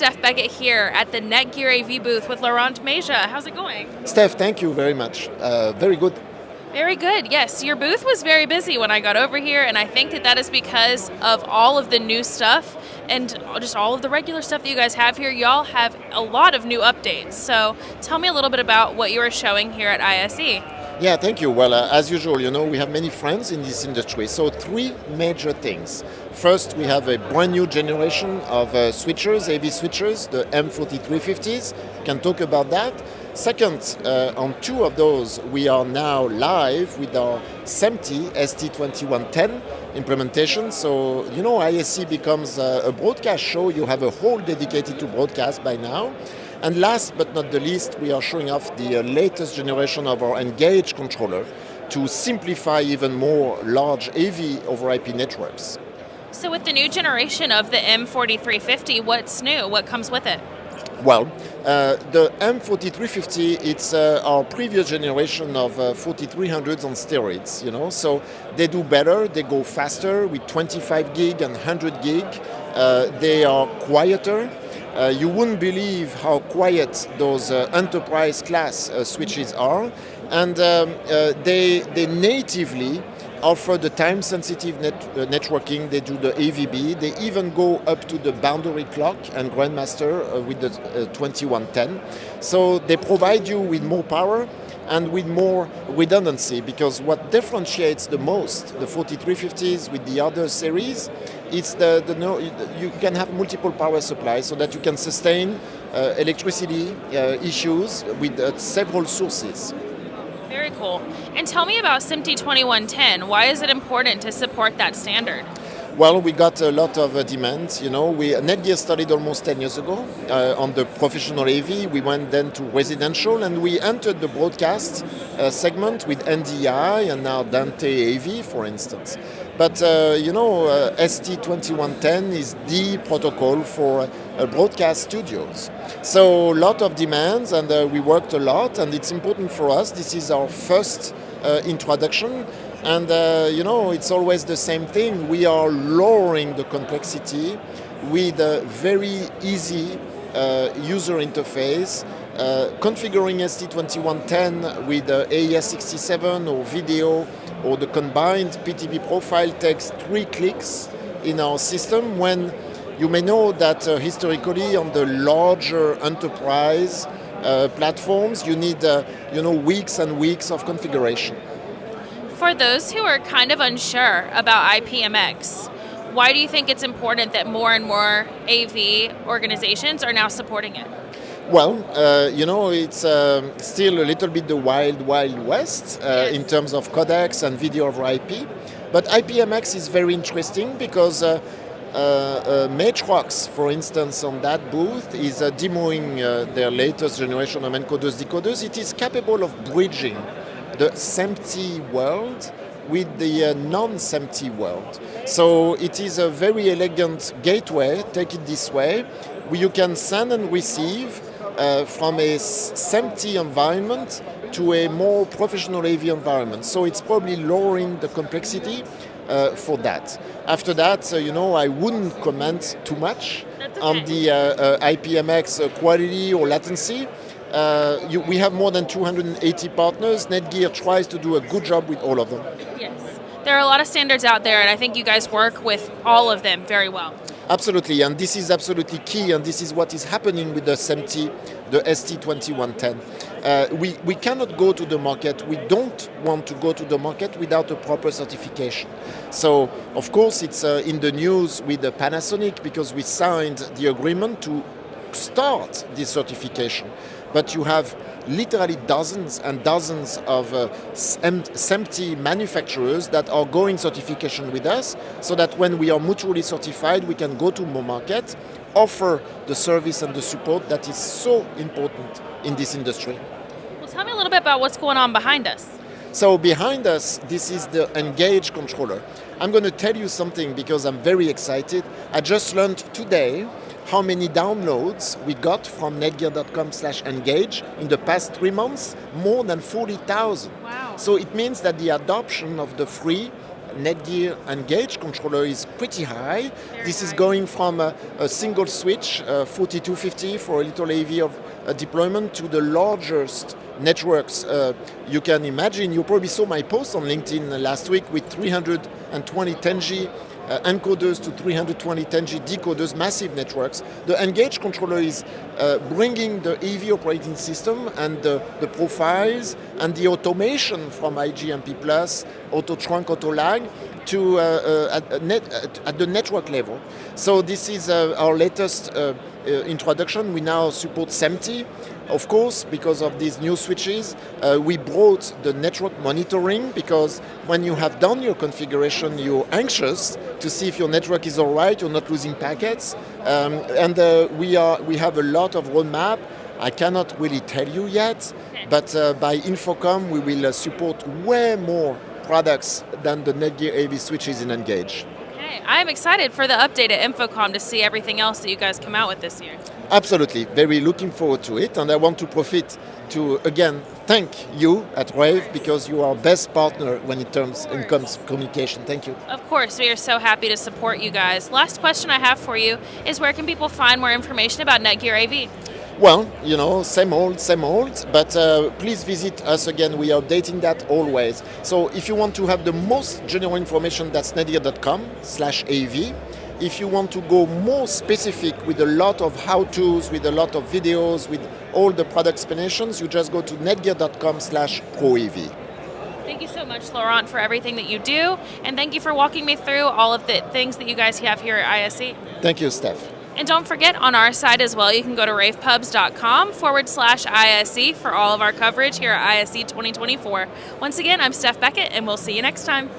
Steph Beckett here at the NETGEAR AV booth with Laurent and Masia. How's it going? Steph, thank you very much. Very good. Very good, yes. Your booth was very busy when I got over here, and I think that is because of all of the new stuff and just all of the regular stuff that you guys have here. Y'all have a lot of new updates. So tell me a little bit about what you are showing here at ISE. Yeah, thank you. Well, as usual, we have many friends in this industry. So three major things. First, we have a brand new generation of switchers, AV switchers, the M4350s. Can talk about that. Second, on two of those, we are now live with our SMPTE ST2110 implementation. So, ISE becomes a broadcast show. You have a whole dedicated to broadcast by now. And last but not the least, we are showing off the latest generation of our Engage controller to simplify even more large AV over IP networks. So with the new generation of the M4350, what's new? What comes with it? Well, the M4350, it's our previous generation of 4300s on steroids, So they do better, they go faster with 25 gig and 100 gig. They are quieter. You wouldn't believe how quiet those enterprise class switches are. And they natively offer the time-sensitive networking. They do the AVB. They even go up to the boundary clock and Grandmaster with the 2110. So they provide you with more power and with more redundancy, because what differentiates the most the 4350s with the other series, it's you can have multiple power supplies so that you can sustain electricity issues with several sources. Very cool. And tell me about SMPTE 2110. Why is it important to support that standard? Well, we got a lot of demands. NETGEAR started almost 10 years ago on the professional AV. We went then to residential, and we entered the broadcast segment with NDI and now Dante AV, for instance. But ST2110 is the protocol for broadcast studios. So a lot of demands, and we worked a lot, and it's important for us. This is our first introduction. And, it's always the same thing. We are lowering the complexity with a very easy user interface. Configuring ST2110 with AES67 or video or the combined PTB profile takes 3 clicks in our system, when you may know that historically on the larger enterprise platforms you need weeks and weeks of configuration. For those who are kind of unsure about IPMX, why do you think it's important that more and more AV organizations are now supporting it? Well, it's still a little bit the wild west Yes. in terms of codecs and video over IP. But IPMX is very interesting because Matrox, for instance, on that booth is demoing their latest generation of encoders, decoders. It is capable of bridging the SMPTE world with the non-SMPTE world. So it is a very elegant gateway, take it this way, where you can send and receive from a SMPTE environment to a more professional AV environment. So it's probably lowering the complexity for that. After that, I wouldn't comment too much on the IPMX quality or latency. We have more than 280 partners. NETGEAR tries to do a good job with all of them. Yes. There are a lot of standards out there, and I think you guys work with all of them very well. Absolutely, and this is absolutely key, and this is what is happening with the SMPTE, the ST2110. We cannot go to the market, we don't want to go to the market without a proper certification. So, of course, it's in the news with the Panasonic because we signed the agreement to start this certification. But you have literally dozens and dozens of SMPTE manufacturers that are going certification with us, so that when we are mutually certified, we can go to more market, offer the service and the support that is so important in this industry. Well, tell me a little bit about what's going on behind us. So behind us, this is the Engage controller. I'm going to tell you something because I'm very excited. I just learned today how many downloads we got from netgear.com/engage in the past 3 months, more than 40,000. Wow. So it means that the adoption of the free NETGEAR Engage controller is pretty high. This is going from a single switch, 4250 for a little AV of deployment, to the largest networks you can imagine. You probably saw my post on LinkedIn last week with 320 10G encoders to 320 10G decoders, massive networks. The Engage controller is bringing the AV operating system and the profiles and the automation from IGMP+, auto trunk, auto lag, to at the network level. So this is our latest introduction. We now support SMPTE. Of course, because of these new switches, we brought the network monitoring, because when you have done your configuration, you're anxious to see if your network is all right, you're not losing packets. We have a lot of roadmap. I cannot really tell you yet, but by Infocom, we will support way more products than the NETGEAR AV switches in Engage. Okay, I'm excited for the update at Infocom to see everything else that you guys come out with this year. Absolutely, very looking forward to it, and I want to profit to again thank you at Rave, because you are our best partner when it comes communication. Thank you. Of course, we are so happy to support you guys. Last question I have for you is, where can people find more information about NETGEAR AV? Well, same old, but please visit us again. We are updating that always. So if you want to have the most general information, that's netgear.com/AV. If you want to go more specific with a lot of how-tos, with a lot of videos, with all the product explanations, you just go to netgear.com/ProAV. Thank you so much, Laurent, for everything that you do, and thank you for walking me through all of the things that you guys have here at ISE. Thank you, Steph. And don't forget, on our site as well, you can go to ravepubs.com/ISE for all of our coverage here at ISE 2024. Once again, I'm Steph Beckett, and we'll see you next time.